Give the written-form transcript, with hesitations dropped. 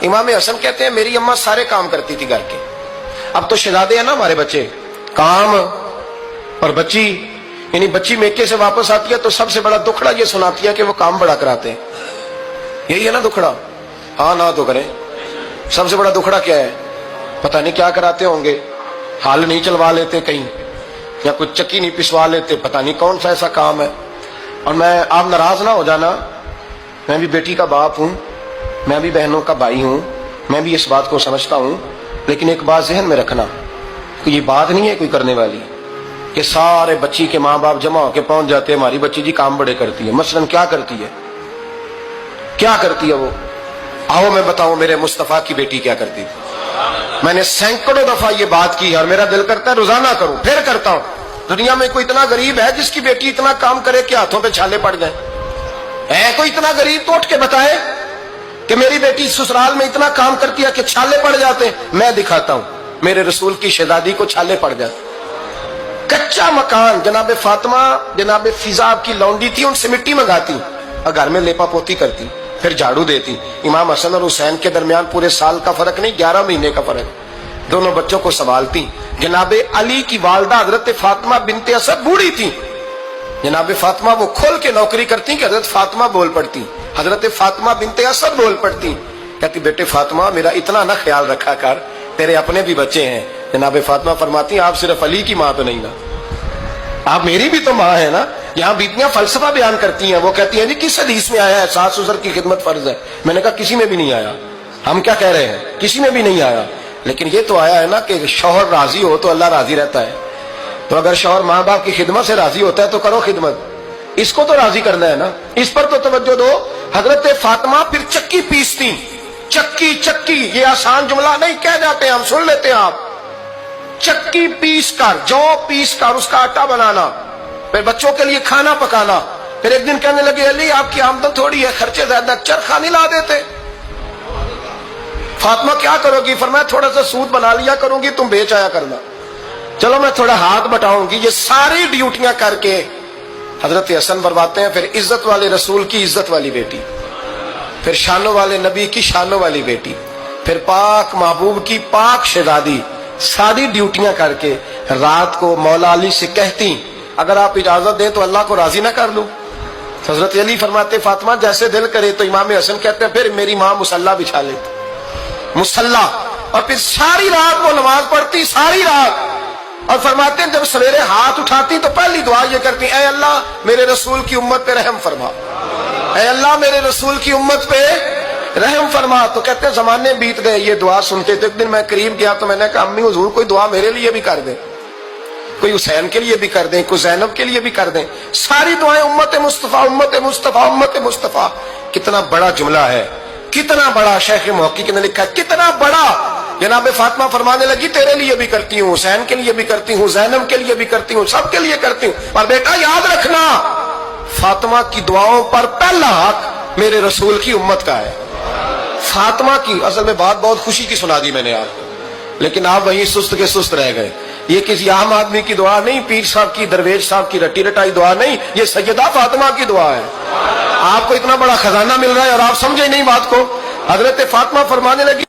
امام حسن کہتے ہیں میری اماں سارے کام کرتی تھی گھر کے. اب تو شہزادے ہیں نا ہمارے بچے, کام اور بچی, یعنی بچی میکے سے واپس آتی ہے تو سب سے بڑا دکھڑا یہ سناتی ہے کہ وہ کام بڑا کراتے ہیں. یہی ہے نا دکھڑا؟ ہاں نہ تو کریں. سب سے بڑا دکھڑا کیا ہے؟ پتہ نہیں کیا کراتے ہوں گے, ہال نہیں چلوا لیتے کہیں, یا کچھ چکی نہیں پسوا لیتے, پتہ نہیں کون سا ایسا کام ہے. اور آپ ناراض نہ ہو جانا, میں بھی بیٹی کا باپ ہوں, میں بھی بہنوں کا بھائی ہوں, میں بھی اس بات کو سمجھتا ہوں, لیکن ایک بات ذہن میں رکھنا, یہ بات نہیں ہے کوئی کرنے والی کہ سارے بچی کے ماں باپ جمع ہو کے پہنچ جاتے ہیں ہماری بچی جی کام بڑے کرتی ہے. مثلاً کیا کرتی ہے, کیا کرتی ہے وہ؟ آؤ میں بتاؤں میرے مصطفیٰ کی بیٹی کیا کرتی تھی. میں نے سینکڑوں دفعہ یہ بات کی اور میرا دل کرتا ہے روزانہ کروں, پھر کرتا ہوں. دنیا میں کوئی اتنا غریب ہے جس کی بیٹی اتنا کام کرے کہ ہاتھوں پہ چھالے پڑ جائیں؟ ہے کوئی اتنا غریب تو اٹھ کے بتائے کہ میری بیٹی سسرال میں اتنا کام کرتی ہے کہ چھالے پڑ جاتے ہیں. میں دکھاتا ہوں, میرے رسول کی شہزادی کو چھالے پڑ جاتے. کچا مکان, جناب فاطمہ جناب فضا کی لونڈی تھی, ان سے مٹی منگاتی اور گھر میں لیپا پوتی کرتی, پھر جھاڑو دیتی. امام حسن اور حسین کے درمیان پورے سال کا فرق نہیں, 11 مہینے کا فرق. دونوں بچوں کو سنبھالتی. جناب علی کی والدہ حضرت فاطمہ بنت اسد بوڑھی تھی. جناب فاطمہ وہ کھول کے نوکری کرتی کہ حضرت فاطمہ بول پڑتی. حضرت فاطمہ بنت اسد بول پڑتی, کہتی بیٹے فاطمہ میرا اتنا نہ خیال رکھا کر, تیرے اپنے بھی بچے ہیں. جناب فاطمہ فرماتی آپ صرف علی کی ماں تو نہیں نا, آپ میری بھی تو ماں ہے نا. یہاں بیٹیاں فلسفہ بیان کرتی ہیں, وہ کہتی ہیں جی کس حدیث میں آیا ہے ساس سسر کی خدمت فرض ہے؟ میں نے کہا کسی میں بھی نہیں آیا. ہم کیا کہہ رہے ہیں, کسی میں بھی نہیں آیا, لیکن یہ تو آیا ہے نا کہ شوہر راضی ہو تو اللہ راضی رہتا ہے. تو اگر شوہر ماں باپ کی خدمت سے راضی ہوتا ہے تو کرو خدمت, اس کو تو راضی کرنا ہے نا, اس پر تو توجہ دو. حضرت فاطمہ پھر چکی پیستی. چکی چکی یہ آسان جملہ نہیں, کہہ جاتے ہیں ہم, سن لیتے ہیں آپ. چکی پیس کر, جو پیس کر اس کا آٹا بنانا, پھر بچوں کے لیے کھانا پکانا. پھر ایک دن کہنے لگے علی آپ کی آمدن تھوڑی ہے, خرچے زیادہ, چرخا نہیں لا دیتے. فاطمہ کیا کرو گی؟ فرمایا تھوڑا سا سود بنا لیا کروں گی, تم بیچ آیا کرنا. چلو میں تھوڑا ہاتھ بٹاؤں گی. یہ ساری ڈیوٹیاں کر کے حضرت حسن برواتے ہیں. پھر عزت والے رسول کی عزت والی بیٹی, پھر شانوں والے نبی کی شانوں والی بیٹی, پھر پاک محبوب کی پاک شہزادی, ساری ڈیوٹیاں کر کے رات کو مولا علی سے کہتی اگر آپ اجازت دیں تو اللہ کو راضی نہ کر لوں. حضرت علی فرماتے فاطمہ جیسے دل کرے. تو امام حسن کہتے ہیں پھر میری ماں مصلی بچھا لیتی, مصلی, اور پھر ساری رات وہ نماز پڑھتی, ساری رات. اور فرماتے ہیں جب سویرے ہاتھ اٹھاتی تو پہلی دعا یہ کرتی اے اللہ میرے رسول کی امت پہ رحم فرما, اے اللہ میرے رسول کی امت پہ رحم فرما. تو کہتے ہیں زمانے بیت گئے یہ دعا سنتے. تو ایک دن میں قریب گیا تو میں نے کہا امی حضور کوئی دعا میرے لیے بھی کر دیں, کوئی حسین کے لیے بھی کر دیں, کوئی زینب کے لیے بھی کر دیں. ساری دعائیں امت مصطفیٰ امت مصطفیٰ امت مصطفیٰ. کتنا بڑا جملہ ہے, کتنا بڑا. شیخ محقق نے لکھا کتنا بڑا. جناب فاطمہ فرمانے لگی تیرے لیے بھی کرتی ہوں, حسین کے لیے بھی کرتی ہوں, زینب کے لیے بھی کرتی ہوں, سب کے لیے کرتی ہوں. اور بیٹا یاد رکھنا فاطمہ کی دعاؤں پر پہلا حق میرے رسول کی امت کا ہے. فاطمہ کی اصل میں بات بہت خوشی کی سنا دی میں نے آپ کو, لیکن آپ وہیں سست کے سست رہ گئے. یہ کسی عام آدمی کی دعا نہیں, پیر صاحب کی, درویش صاحب کی رٹی رٹائی دعا نہیں, یہ سیدہ فاطمہ کی دعا ہے. آپ کو اتنا بڑا خزانہ مل رہا ہے اور آپ سمجھے نہیں بات کو. حضرت فاطمہ فرمانے لگی